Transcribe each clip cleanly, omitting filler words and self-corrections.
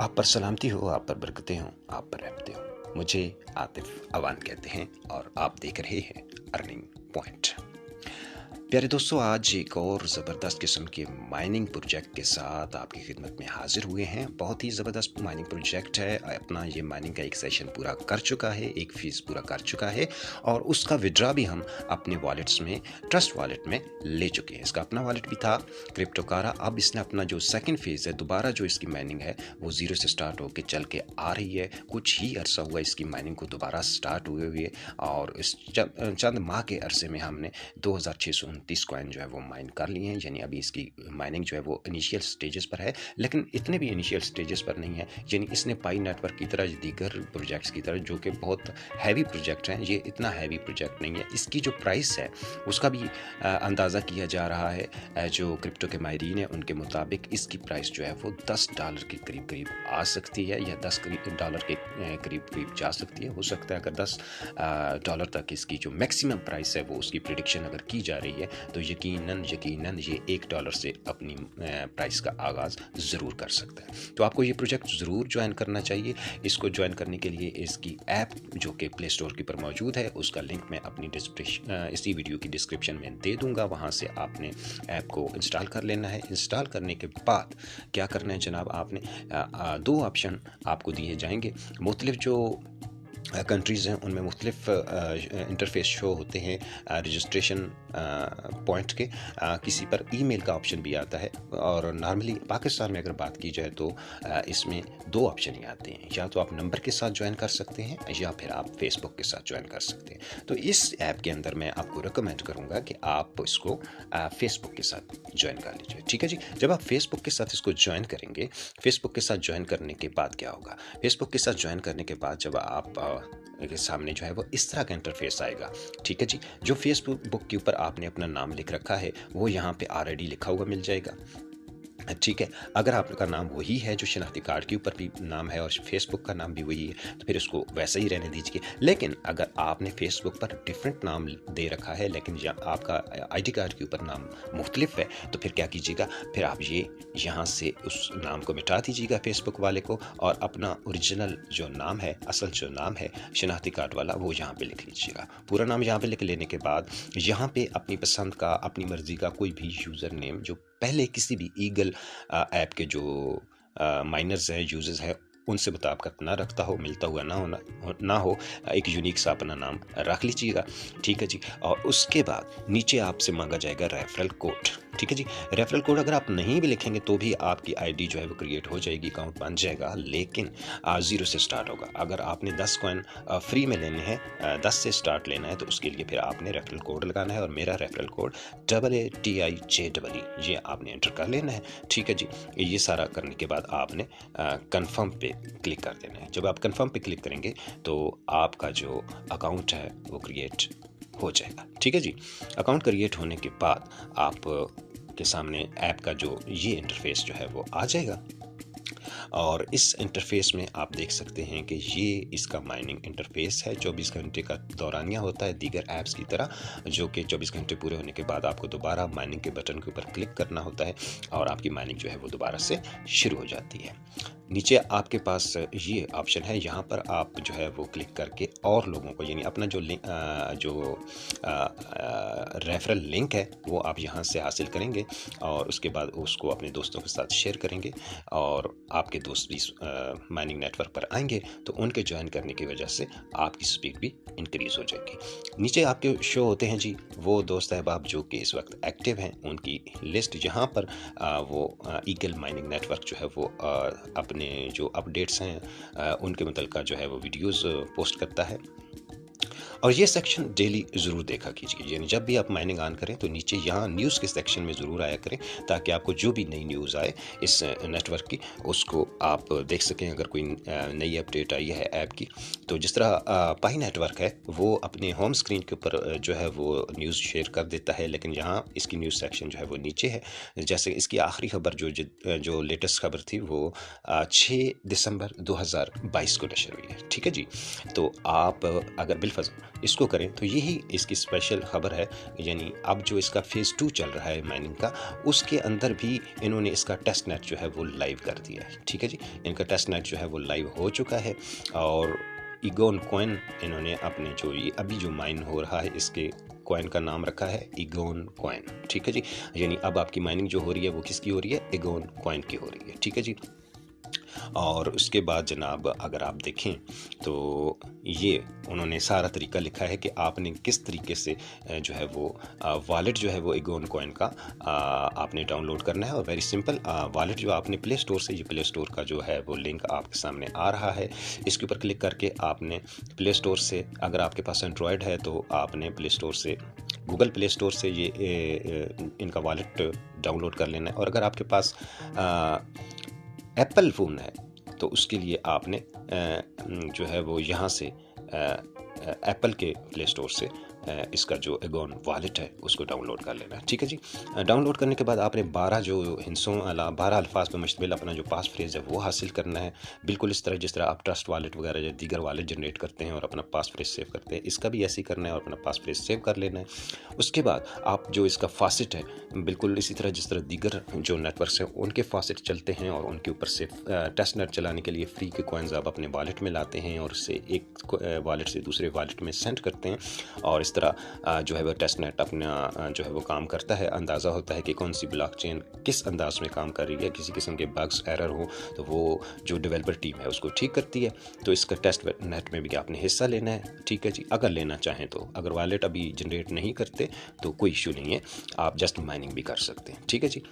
आप पर सलामती हो, आप पर बरकतें हों, आप पर रहमतें हों। मुझे आतिफ अवान कहते हैं और आप देख रहे हैं अर्निंग पॉइंट। प्यारे दोस्तों, आज एक और ज़बरदस्त किस्म के माइनिंग प्रोजेक्ट के साथ आपकी खिदमत में हाजिर हुए हैं। बहुत ही ज़बरदस्त माइनिंग प्रोजेक्ट है। अपना ये माइनिंग का एक सेशन पूरा कर चुका है, एक फ़ीस पूरा कर चुका है और उसका विड्रा भी हम अपने वॉलेट्स में, ट्रस्ट वॉलेट में ले चुके हैं। इसका अपना वॉलेट भी था क्रिप्टोकारा। अब इसने अपना जो सेकंड फेज़ है, दोबारा जो इसकी माइनिंग है वो ज़ीरो से स्टार्ट होकर चल के आ रही है। कुछ ही अरसा हुआ इसकी माइनिंग को दोबारा स्टार्ट हुए और इस चंद माह के अरसे में हमने 2629 कॉइन जो है वो माइन कर लिए हैं। यानी अभी इसकी माइनिंग जो है वो इनिशियल स्टेजेस पर है, लेकिन इतने भी इनिशियल स्टेजेस पर नहीं है। यानी इसने पाई नेटवर्क की तरह, दीगर प्रोजेक्ट्स की तरह जो कि बहुत हैवी प्रोजेक्ट हैं, ये इतना हैवी प्रोजेक्ट नहीं है। इसकी जो प्राइस है उसका भी अंदाज़ा किया जा रहा है। जो क्रिप्टो के माहिरीन हैं उनके मुताबिक इसकी प्राइस जो है वो $10 के करीब करीब आ सकती है या $10 के करीब करीब जा सकती है। हो सकता है अगर $10 तक इसकी जो मैक्सिमम प्राइस है वो उसकी प्रिडिक्शन अगर की जा रही है तो यकीनन ये $1 से अपनी प्राइस का आगाज़ ज़रूर कर सकता है। तो आपको ये प्रोजेक्ट ज़रूर ज्वाइन करना चाहिए। इसको ज्वाइन करने के लिए इसकी ऐप जो कि प्ले स्टोर के ऊपर मौजूद है, उसका लिंक मैं अपनी इसी वीडियो की डिस्क्रिप्शन में दे दूँगा। वहाँ से आपने ऐप को इंस्टॉल कर लेना है। इंस्टॉल करने के बाद क्या करना है जनाब, आपने दो ऑप्शन आपको दिए जाएंगे। मुख्तलिफ जो कंट्रीज़ हैं उनमें मुख्तलिफ इंटरफेस शो होते हैं रजिस्ट्रेशन पॉइंट के। किसी पर ईमेल का ऑप्शन भी आता है और नॉर्मली पाकिस्तान में अगर बात की जाए तो इसमें दो ऑप्शन ही आते हैं। या तो आप नंबर के साथ ज्वाइन कर सकते हैं या फिर आप फेसबुक के साथ ज्वाइन कर सकते हैं। तो इस ऐप के अंदर मैं आपको रिकमेंड करूँगा कि आप इसको फेसबुक के साथ ज्वाइन कर लीजिए। ठीक है जी। जब आप फेसबुक के साथ इसको ज्वाइन करेंगे, फेसबुक के साथ ज्वाइन करने के बाद क्या होगा, फेसबुक के साथ ज्वाइन करने के बाद जब आप के सामने जो है वो इस तरह का इंटरफेस आएगा। ठीक है जी। जो फेसबुक के ऊपर आपने अपना नाम लिख रखा है वो यहाँ पे ऑलरेडी लिखा हुआ मिल जाएगा। ठीक है। अगर आपका नाम वही है जो शनाख्ती कार्ड के ऊपर भी नाम है और फेसबुक का नाम भी वही है तो फिर उसको वैसा ही रहने दीजिए। लेकिन अगर आपने फेसबुक पर डिफरेंट नाम दे रखा है लेकिन आपका आईडी कार्ड के ऊपर नाम मुख्तलिफ है तो फिर क्या कीजिएगा, फिर आप ये यहाँ से उस नाम को मिटा दीजिएगा फेसबुक वाले को और अपना ओरिजिनल जो नाम है, असल जो नाम है शनाख्ती कार्ड वाला, वो यहाँ पे लिख लीजिएगा। पूरा नाम यहाँ पे लिख लेने के बाद यहाँ पे अपनी पसंद का, अपनी मर्जी का कोई भी यूज़र नेम जो पहले किसी भी ईगल ऐप के जो माइनर्स हैं, यूजर्स हैं, उनसे मुताबिकत ना रखता हो, मिलता हुआ ना हो, एक यूनिक सा अपना नाम रख लीजिएगा। ठीक है जी। और उसके बाद नीचे आपसे मांगा जाएगा रेफरल कोड। ठीक है जी। रेफरल कोड अगर आप नहीं भी लिखेंगे तो भी आपकी आईडी जो है वो क्रिएट हो जाएगी, अकाउंट बन जाएगा, लेकिन ज़ीरो से स्टार्ट होगा। अगर आपने 10 कॉइन फ्री में लेने हैं, 10 से स्टार्ट लेना है तो उसके लिए फिर आपने रेफरल कोड लगाना है और मेरा रेफरल कोड AATIJEE ये आपने एंटर कर लेना है। ठीक है जी। ये सारा करने के बाद आपने कन्फर्म पे क्लिक कर देना है। जब आप कन्फर्म पे क्लिक करेंगे तो आपका जो अकाउंट है वो क्रिएट हो जाएगा। ठीक है जी। अकाउंट क्रिएट होने के बाद आप के सामने ऐप का जो ये इंटरफेस जो है वो आ जाएगा और इस इंटरफेस में आप देख सकते हैं कि ये इसका माइनिंग इंटरफेस है। 24 घंटे का दौरानिया होता है दीगर ऐप्स की तरह, जो कि 24 घंटे पूरे होने के बाद आपको दोबारा माइनिंग के बटन के ऊपर क्लिक करना होता है और आपकी माइनिंग जो है वो दोबारा से शुरू हो जाती है। नीचे आपके पास ये ऑप्शन है, यहाँ पर आप जो है वो क्लिक करके और लोगों को, यानी अपना जो रेफरल लिंक है वो आप यहाँ से हासिल करेंगे और उसके बाद उसको अपने दोस्तों के साथ शेयर करेंगे और आपके दोस्त भी माइनिंग नेटवर्क पर आएंगे तो उनके ज्वाइन करने की वजह से आपकी स्पीड भी इंक्रीज़ हो जाएगी। नीचे आपके शो होते हैं जी वो दोस्त अहबाब जो कि इस वक्त एक्टिव हैं, उनकी लिस्ट। यहाँ पर वो ईगल माइनिंग नेटवर्क जो है वो अपने जो अपडेट्स हैं उनके मतलब जो है वो वीडियोस पोस्ट करता है। और ये सेक्शन डेली ज़रूर देखा कीजिए, यानी जब भी आप माइनिंग ऑन करें तो नीचे यहाँ न्यूज़ के सेक्शन में ज़रूर आया करें ताकि आपको जो भी नई न्यूज़ आए इस नेटवर्क की उसको आप देख सकें। अगर कोई नई अपडेट आई है ऐप की, तो जिस तरह पाई नेटवर्क है वो अपने होम स्क्रीन के ऊपर जो है वो न्यूज़ शेयर कर देता है, लेकिन यहाँ इसकी न्यूज़ सेक्शन जो है वो नीचे है। जैसे इसकी आखिरी खबर जो लेटेस्ट खबर थी वो 6 दिसंबर 2022 को नशर हुई है। ठीक है जी। तो आप अगर बिलफर्ज इसको करें तो यही इसकी स्पेशल खबर है। यानी अब जो इसका फेज़ 2 चल रहा है माइनिंग का, उसके अंदर भी इन्होंने इसका टेस्ट नेट जो है वो लाइव कर दिया है। ठीक है जी, इनका टेस्ट नेट जो है वो लाइव हो चुका है और ईगोन कॉइन इन्होंने अपने जो ये अभी जो माइन हो रहा है इसके कॉइन का नाम रखा है ईगोन कॉइन। ठीक है जी, यानी अब आपकी माइनिंग जो हो रही है वो किसकी हो रही है? ईगोन कॉइन की हो रही है। ठीक है जी, और उसके बाद जनाब अगर आप देखें तो ये उन्होंने सारा तरीका लिखा है कि आपने किस तरीके से जो है वो वॉलेट जो है वो ईगोन कॉइन का आपने डाउनलोड करना है। और वेरी सिंपल वॉलेट जो आपने प्ले स्टोर से, ये प्ले स्टोर का जो है वो लिंक आपके सामने आ रहा है, इसके ऊपर क्लिक करके आपने प्ले स्टोर से, अगर आपके पास एंड्रॉयड है तो आपने प्ले स्टोर से, गूगल प्ले स्टोर से ये इनका वॉलेट डाउनलोड कर लेना है। और अगर आपके पास एप्पल फ़ोन है तो उसके लिए आपने जो है वो यहाँ से एप्पल के प्ले स्टोर से इसका जो ईगोन वॉलेट है उसको डाउनलोड कर लेना है। ठीक है जी, डाउनलोड करने के बाद आपने 12 जो हिस्सों 12 अल्फाज पर मुश्तमिल अपना जो पास फ्रेज़ है वो हासिल करना है, बिल्कुल इस तरह जिस तरह आप ट्रस्ट वॉलेट वगैरह या दीगर वॉलेट जनरेट करते हैं और अपना पास फ्रेज सेव करते हैं, इसका भी ऐसे ही करना है और अपना पास फ्रेज सेव कर लेना है। उसके बाद आप जो इसका फासिट है, बिल्कुल इसी तरह जिस तरह दीगर जो नेटवर्क हैं उनके फासिट चलते हैं और उनके ऊपर से टेस्ट नेट चलाने के लिए फ्री के कॉइन्स आप अपने वॉलेट में लाते हैं और उससे एक वॉलेट से दूसरे वॉलेट में सेंड करते हैं और इस तरह जो है वो टेस्ट नेट अपना जो है वो काम करता है। अंदाज़ा होता है कि कौन सी ब्लॉकचेन किस अंदाज में काम कर रही है, किसी किस्म के बग्स एरर हो तो वो जो डेवलपर टीम है उसको ठीक करती है। तो इसका टेस्ट नेट में भी आपने हिस्सा लेना है। ठीक है जी, अगर लेना चाहें तो, अगर वॉलेट अभी जनरेट नहीं करते तो कोई इशू नहीं है, आप जस्ट माइनिंग भी कर सकते हैं। ठीक है जी,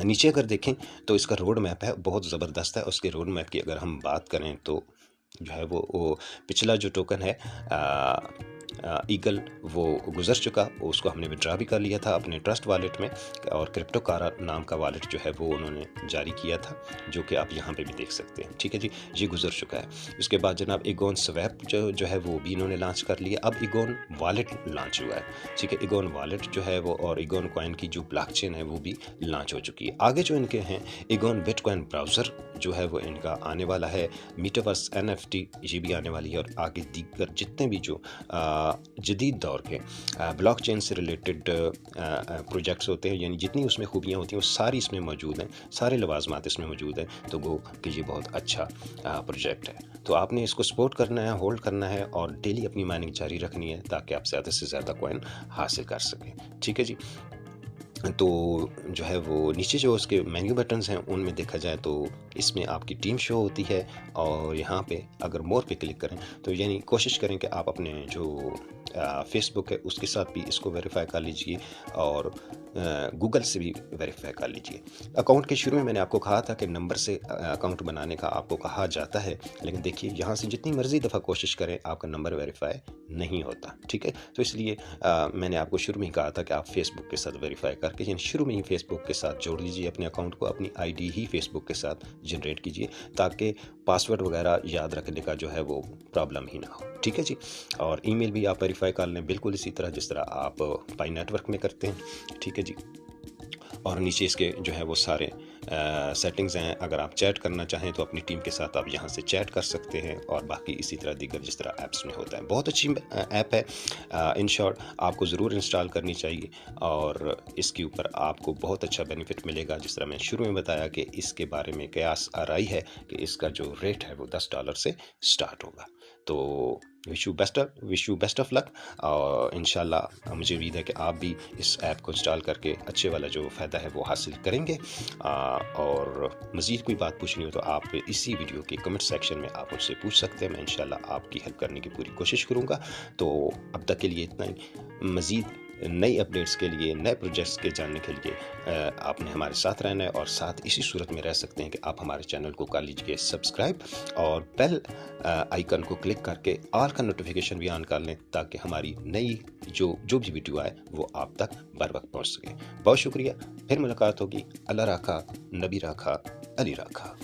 नीचे अगर देखें तो इसका रोड मैप है, बहुत ज़बरदस्त है। उसके रोड मैप की अगर हम बात करें तो जो है वो पिछला जो टोकन है ईगल वो गुजर चुका, उसको हमने विड्रा भी कर लिया था अपने ट्रस्ट वॉलेट में और क्रिप्टो कारा नाम का वॉलेट जो है वो उन्होंने जारी किया था, जो कि आप यहाँ पे भी देख सकते हैं। ठीक है जी, ये गुजर चुका है। उसके बाद जनाब ईगोन स्वैप जो है वो भी इन्होंने लॉन्च कर लिया। अब ईगोन वॉलेट लॉन्च हुआ है। ठीक है, ईगोन वॉलेट जो है वो और ईगोन कॉइन की जो ब्लॉकचेन है वो भी लॉन्च हो चुकी है। आगे जो इनके हैं ईगोन बिटकॉइन ब्राउज़र जो है वो इनका आने वाला है, मेटावर्स NFT ये भी आने वाली है और आगे दीगर जितने भी जो जदीद दौर के ब्लॉकचेन से रिलेटेड प्रोजेक्ट्स होते हैं, यानी जितनी उसमें खूबियाँ होती हैं वो सारी इसमें मौजूद हैं, सारे लवाजमात इसमें मौजूद हैं। तो गो कि ये बहुत अच्छा प्रोजेक्ट है, तो आपने इसको सपोर्ट करना है, होल्ड करना है और डेली अपनी माइनिंग जारी रखनी है ताकि आप ज़्यादा से ज़्यादा कॉइन हासिल कर सकें। ठीक है जी, तो जो है वो नीचे जो उसके मेन्यू बटन्स हैं उनमें देखा जाए तो इसमें आपकी टीम शो होती है और यहाँ पे अगर मोर पे क्लिक करें तो यानी कोशिश करें कि आप अपने जो फेसबुक है उसके साथ भी इसको वेरीफाई कर लीजिए और गूगल से भी वेरीफाई कर लीजिए। अकाउंट के शुरू में मैंने आपको कहा था कि नंबर से अकाउंट बनाने का आपको कहा जाता है, लेकिन देखिए यहाँ से जितनी मर्ज़ी दफ़ा कोशिश करें आपका नंबर वेरीफाई नहीं होता। ठीक है, तो इसलिए मैंने आपको शुरू में ही कहा था कि आप फेसबुक के साथ वेरीफाई करके यानी शुरू में ही फेसबुक के साथ जोड़ लीजिए अपने अकाउंट को, अपनी आईडी ही फेसबुक के साथ जनरेट कीजिए ताकि पासवर्ड वगैरह याद रखने का जो है वो प्रॉब्लम ही ना हो। ठीक है जी, और ईमेल भी आप वेरीफाई कर लें बिल्कुल इसी तरह जिस तरह आप पाई नेटवर्क में करते हैं। ठीक है जी, और नीचे इसके जो है वो सारे सेटिंग्स हैं। अगर आप चैट करना चाहें तो अपनी टीम के साथ आप यहाँ से चैट कर सकते हैं और बाकी इसी तरह दीगर जिस तरह ऐप्स में होता है। बहुत अच्छी ऐप है, इन शॉर्ट आपको ज़रूर इंस्टॉल करनी चाहिए और इसके ऊपर आपको बहुत अच्छा बेनिफिट मिलेगा। जिस तरह मैं शुरू में बताया कि इसके बारे में कयास आराई है कि इसका जो रेट है वो $10 से स्टार्ट होगा। तो wish you best of luck और इंशाल्लाह मुझे उम्मीद है कि आप भी इस ऐप को इंस्टॉल करके अच्छे वाला जो फ़ायदा है वो हासिल करेंगे। और मज़ीद कोई बात पूछनी हो तो आप इसी वीडियो के कमेंट सेक्शन में आप मुझसे पूछ सकते हैं, मैं इंशाल्लाह आपकी हेल्प करने की पूरी कोशिश करूँगा। तो अब तक के लिए इतना ही। मज़ीद नई अपडेट्स के लिए, नए प्रोजेक्ट्स के जानने के लिए आपने हमारे साथ रहना है और साथ इसी सूरत में रह सकते हैं कि आप हमारे चैनल को कर लीजिए सब्सक्राइब और बेल आइकन को क्लिक करके ऑल का नोटिफिकेशन भी ऑन कर लें ताकि हमारी नई जो भी वीडियो आए वो आप तक बर वक्त पहुँच सके। बहुत शुक्रिया, फिर मुलाकात होगी। अल्लाह राखा, नबी राखा, अली राखा।